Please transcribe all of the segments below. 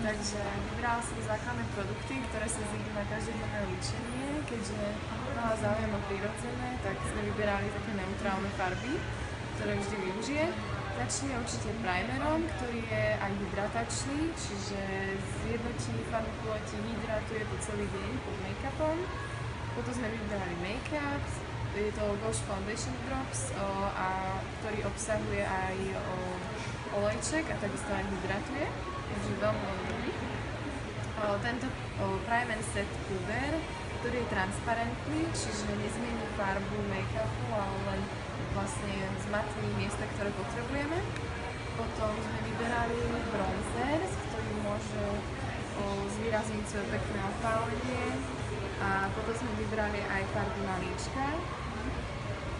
Takže vybrala som základné produkty, ktoré sa zídu na každodenné líčenie. Keďže mala záujem o prírodzené, tak sme vyberali také neutrálne farby, ktoré vždy využije. Začne určite primerom, ktorý je aj hydratačný, čiže zjednotí farbu pleti, hydratuje po celý deň pod make-upom. Potom sme vybrali make-up, je to Gosh Foundation Drops, ktorý obsahuje aj olejček a takisto aj hydratuje, takže veľmi dobrý. Tento primer set puder, ktorý je transparentný, čiže nezmení farbu make-upu, ale len vlastne zmatní miesta, ktoré potrebujeme. Potom sme vyberali bronzer, ktorý môže zvýrazniť svoje pekné opálenie. A potom sme vybrali aj farbu na líčka.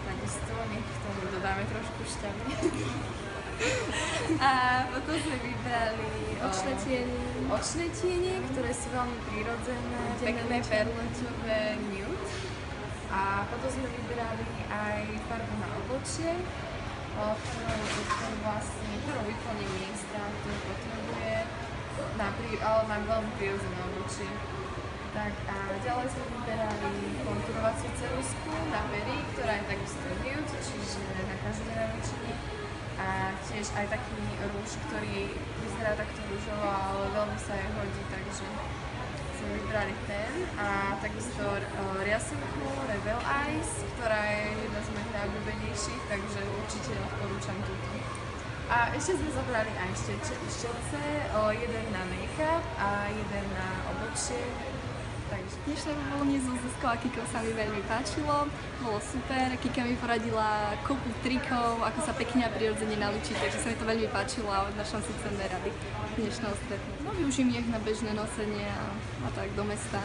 Takisto, nech k tomu dodáme trošku šťavy. A potom sme vybrali očné tiene, ktoré sú veľmi prírodzené, pekné perletové nude. A potom sme vybrali aj farbu na obočie, ktorou vyplní miesta, ktoré potrebuje, ale mám veľmi prírodzené obočie. Tak a ďalej sme vyberali kontúrovaciu ceruzku na pery, ktorá je takisto nude, čiže na každodenné líčenie. A tiež aj taký rúž, ktorý vyzerá takto rúžovo, ale veľmi sa jej hodí, takže sme vybrali ten. A takisto riasinku Rebel Eyes, ktorá je jedna z mojich najobľúbenejších, takže určite odporúčam túto. A ešte sme zobrali aj štetce, jeden na make-up a jeden na obočie. Dnešné povolenie so Zuzkou a Kikou sa mi veľmi páčilo, bolo super, Kika mi poradila kopu trikov, ako sa pekne a prirodzene naličiť, takže sa mi to veľmi páčilo a odnášam si cenné rady dnešného stretnutia. No využijem ich na bežné nosenie a tak do mesta.